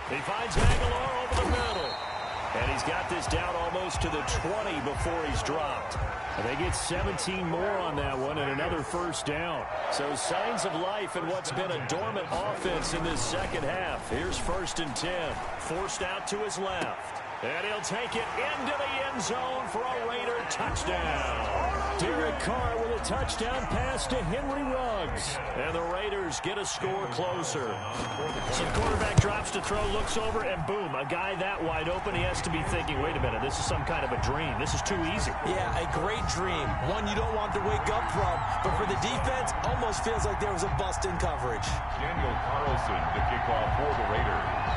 He finds Aguilar over the middle. And he's got this down almost to the 20 before he's dropped. And they get 17 more on that one and another 1st down. So signs of life in what's been a dormant offense in this 2nd half. Here's 1st and 10. Forced out to his left. And he'll take it into the end zone for a Raider touchdown. Derek Carr with a touchdown pass to Henry Ruggs. And the Raiders get a score closer. So the quarterback drops to throw, looks over, and boom, a guy that wide open, he has to be thinking, wait a minute, this is some kind of a dream. This is too easy. Yeah, a great dream. One you don't want to wake up from. But for the defense, almost feels like there was a bust in coverage. Daniel Carlson to kick off for the Raiders.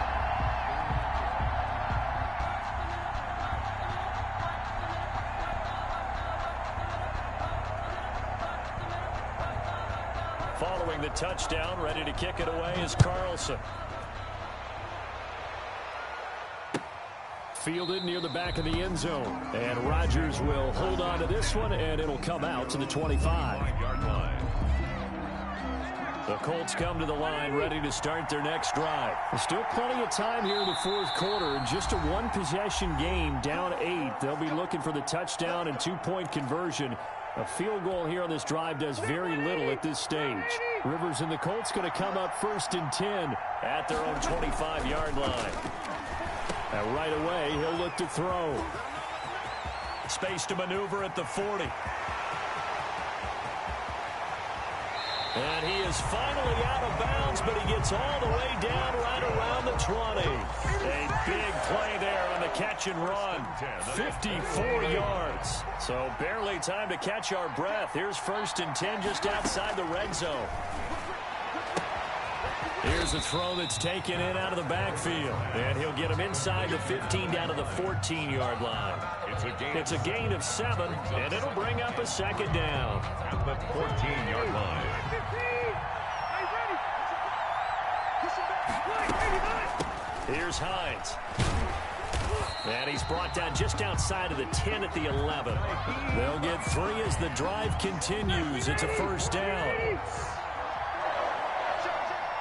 Following the touchdown, ready to kick it away is Carlson. Fielded near the back of the end zone. And Rodgers will hold on to this one, and it'll come out to the 25-yard line. The Colts come to the line, ready to start their next drive. There's still plenty of time here in the 4th quarter. Just a one-possession game, down 8. They'll be looking for the touchdown and 2-point conversion. A field goal here on this drive does very little at this stage. Rivers and the Colts going to come up 1st and 10 at their own 25-yard line. And right away, he'll look to throw. Space to maneuver at the 40. And he is finally out of bounds, but he gets all the way down right around the 20. A big play there on the catch and run. 54 yards. So barely time to catch our breath. Here's 1st and 10 just outside the red zone. Here's a throw that's taken in out of the backfield. And he'll get him inside the 15 down to the 14-yard line. It's a gain of 7, and it'll bring up a 2nd down. At the 14-yard line. Here's Hines. And he's brought down just outside of the 10 at the 11. They'll get 3 as the drive continues. It's a 1st down.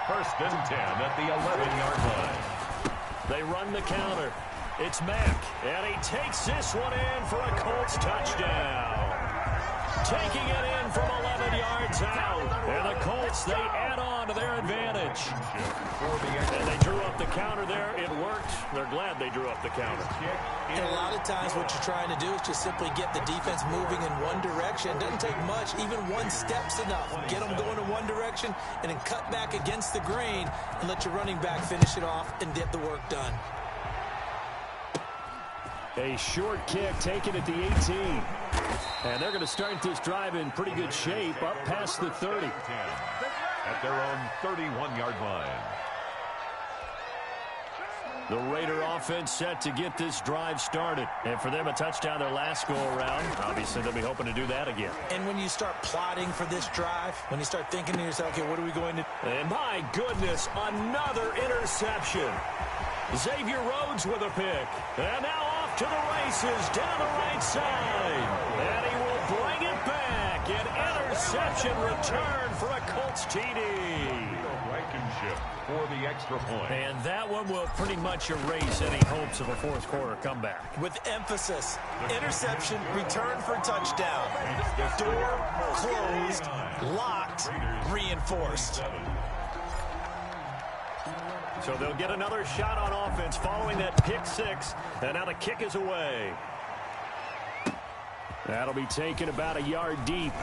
1st and 10 at the 11-yard line. They run the counter. It's Mack, and he takes this one in for a Colts touchdown. Taking it in from 11 yards out. And the Colts, they add on to their advantage. And they drew up the counter there. It worked. They're glad they drew up the counter. And a lot of times what you're trying to do is just simply get the defense moving in one direction. It doesn't take much. Even one step's enough. Get them going in one direction and then cut back against the grain and let your running back finish it off and get the work done. A short kick taken at the 18. And they're going to start this drive in pretty good shape up past the 30. At their own 31-yard line. The Raider offense set to get this drive started. And for them, a touchdown their last go-around. Obviously, they'll be hoping to do that again. And when you start plotting for this drive, when you start thinking to yourself, okay, what are we going to do? And my goodness, another interception. Xavier Rhodes with a pick. And now off to the races down the right side. And he will bring it back. An interception return for a Colts TD. Blankenship for the extra point. And that one will pretty much erase any hopes of a fourth quarter comeback. With emphasis, interception, return for touchdown. Door closed, locked, reinforced. So they'll get another shot on offense following that pick 6. And now the kick is away. That'll be taken about a yard deep.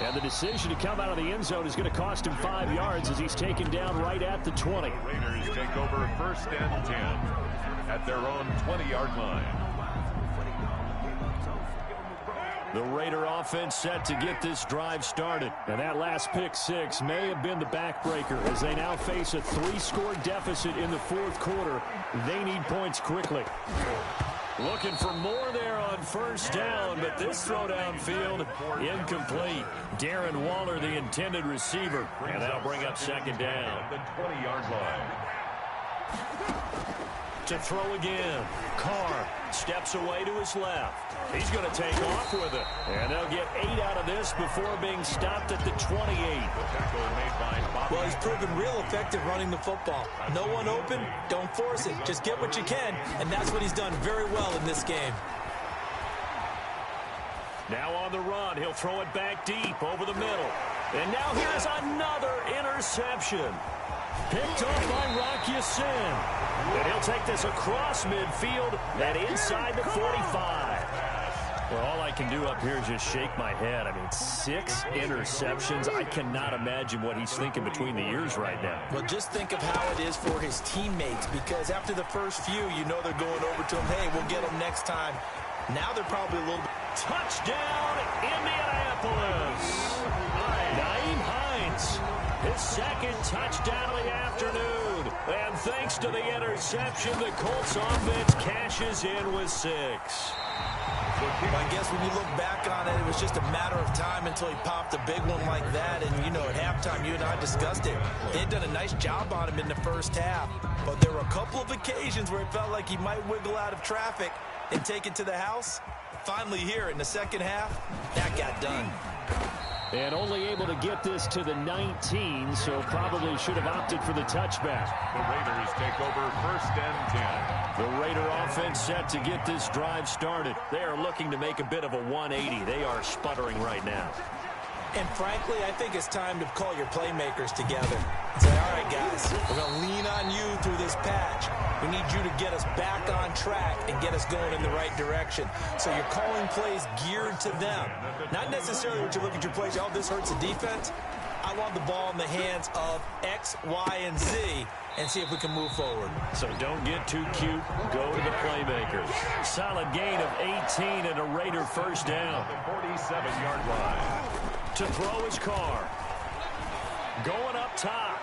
And the decision to come out of the end zone is going to cost him 5 yards as he's taken down right at the 20. Raiders take over 1st and 10 at their own 20-yard line. The Raider offense set to get this drive started. And that last pick 6 may have been the backbreaker as they now face a 3-score deficit in the fourth quarter. They need points quickly. Looking for more there on 1st down, but this throw downfield incomplete. Darren Waller, the intended receiver, and that'll bring up 2nd down. The 20-yard line. To throw again. Carr steps away to his left. He's going to take off with it. And they'll get 8 out of this before being stopped at the 28. Well, he's proven real effective running the football. No one open, don't force it. Just get what you can, and that's what he's done very well in this game. Now on the run, he'll throw it back deep over the middle. And now here's another interception. Picked off by Rocky Sin. And he'll take this across midfield and inside the 45. Well, all I can do up here is just shake my head. I mean, 6 interceptions. I cannot imagine what he's thinking between the ears right now. Well, just think of how it is for his teammates, because after the first few, you know they're going over to him, hey, we'll get him next time. Now they're probably a little bit. Touchdown, Indianapolis. Nyheim Hines, his 2nd touchdown of the afternoon. And thanks to the interception, the Colts offense cashes in with 6. I guess when you look back on it, it was just a matter of time until he popped a big one like that. And, you know, at halftime, you and I discussed it. They had done a nice job on him in the first half. But there were a couple of occasions where it felt like he might wiggle out of traffic and take it to the house. Finally here in the second half, that got done. And only able to get this to the 19, so probably should have opted for the touchback. The Raiders take over 1st and 10. The Raider offense set to get this drive started. They are looking to make a bit of a 180. They are sputtering right now. And frankly, I think it's time to call your playmakers together and say, all right, guys, we're going to lean on you through this patch. We need you to get us back on track and get us going in the right direction. So you're calling plays geared to them. Not necessarily what you look at your plays, oh, this hurts the defense. I want the ball in the hands of X, Y, and Z, and see if we can move forward. So don't get too cute. Go to the playmakers. Solid gain of 18 and a Raider first down. The 47-yard line. To throw his car. Going up top.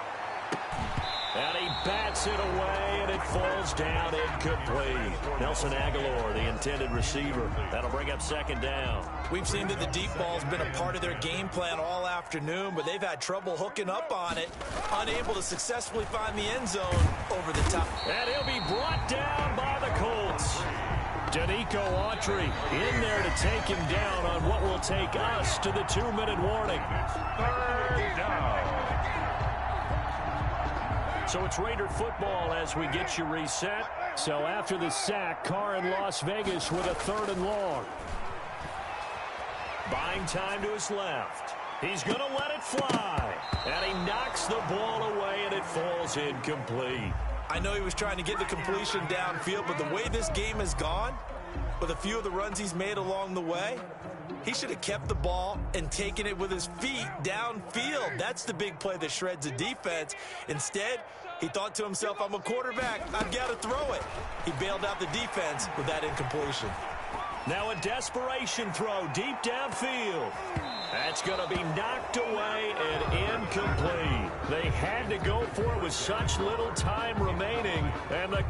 And he bats it away, and it falls down incomplete. Nelson Aguilar, the intended receiver. That'll bring up second down. We've seen that the deep ball's been a part of their game plan all afternoon, but they've had trouble hooking up on it, unable to successfully find the end zone over the top. And he'll be brought down by the Colts. Danico Autry in there to take him down on what will take us to the 2-minute warning. Third down. So it's Raider football as we get you reset. So after the sack, Carr in Las Vegas with a 3rd and long. Buying time to his left. He's going to let it fly. And he knocks the ball away, and it falls incomplete. I know he was trying to get the completion downfield, but the way this game has gone, with a few of the runs he's made along the way, he should have kept the ball and taken it with his feet downfield. That's the big play that shreds the defense. Instead, he thought to himself, I'm a quarterback, I've got to throw it. He bailed out the defense with that incompletion. Now a desperation throw deep downfield. That's going to be knocked away and incomplete. They had to go for it with such little time remaining, and the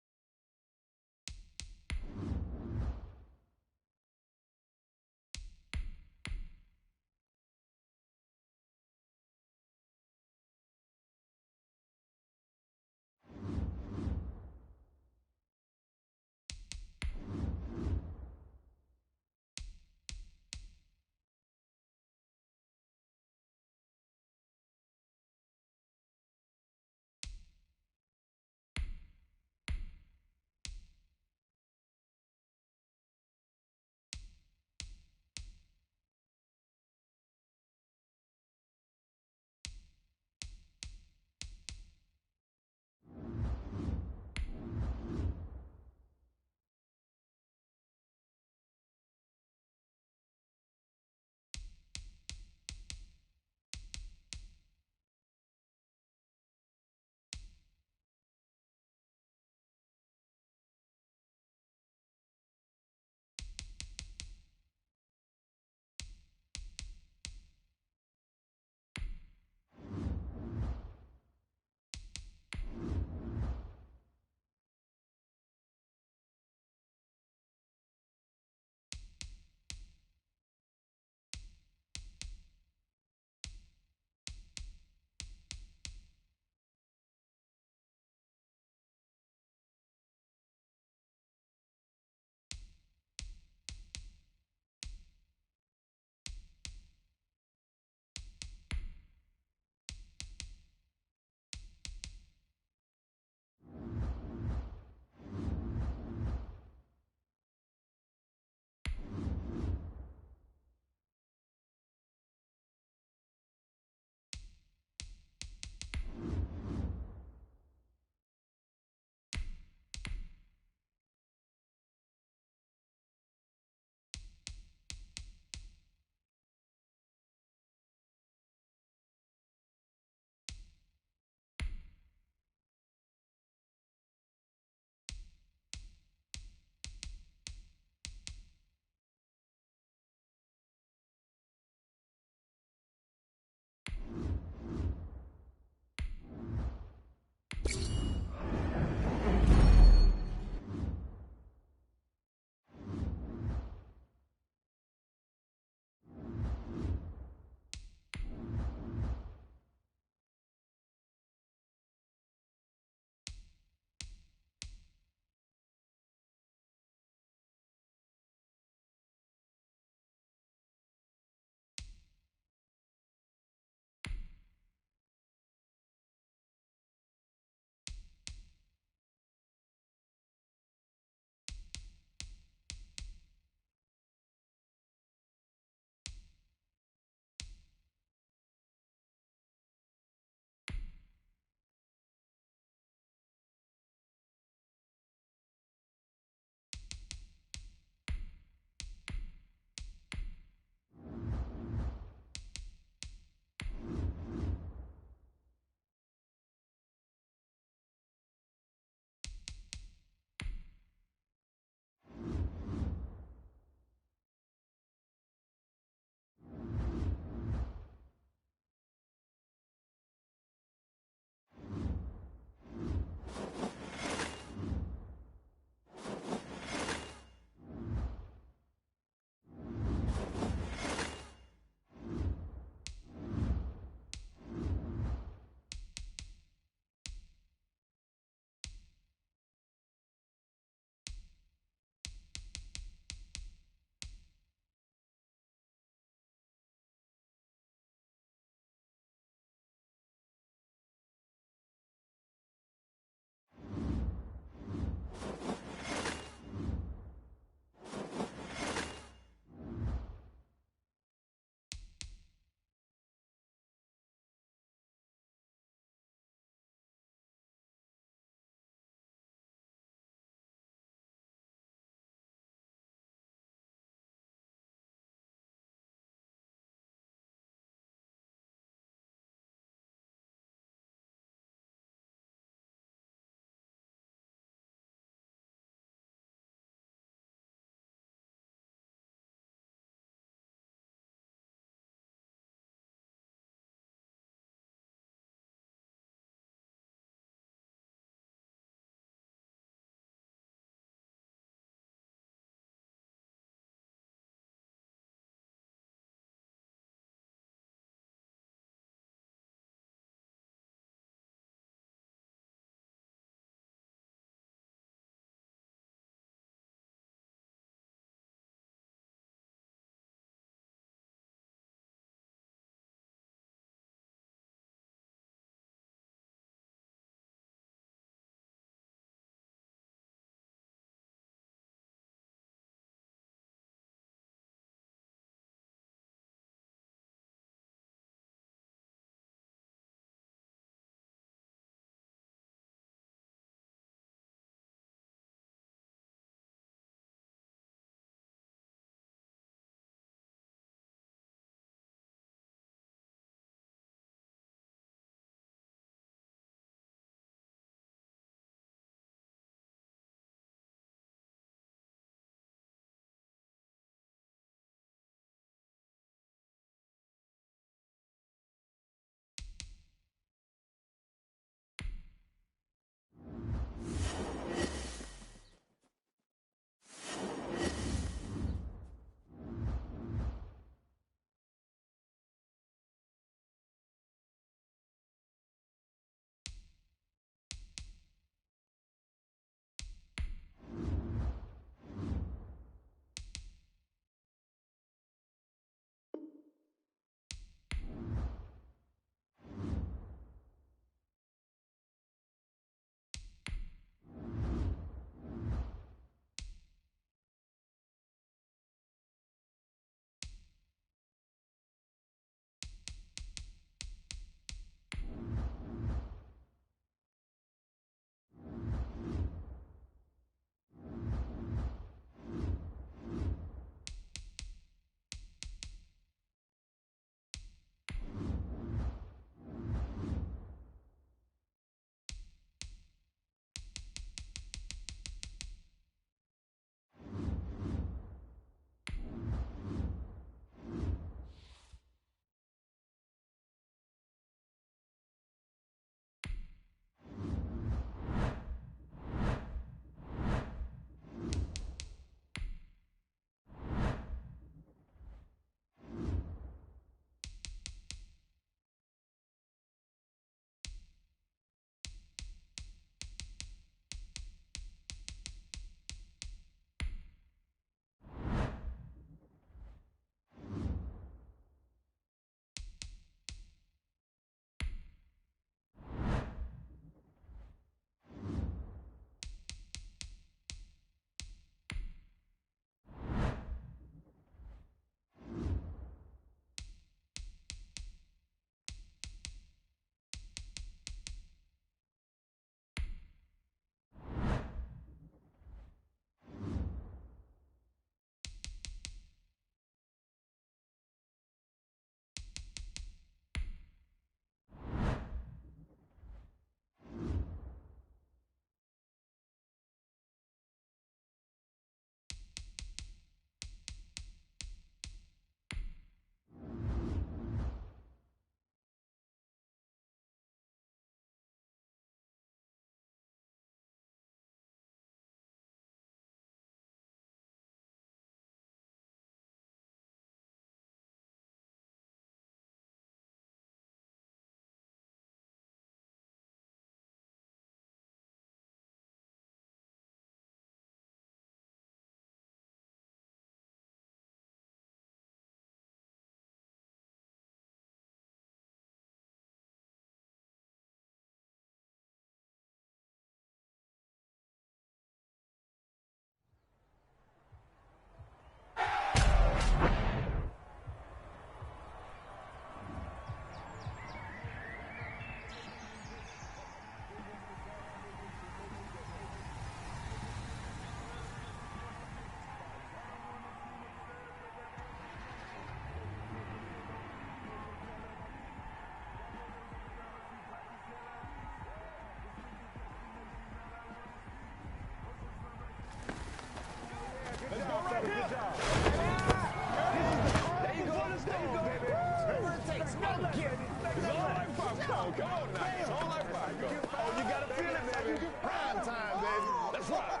Come on now. It's all like Paco. Oh, you got to feel it, baby. Prime time, baby. Let's ride.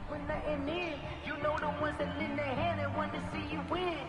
When nothing is, you know the ones that lend their hand and want to see you win.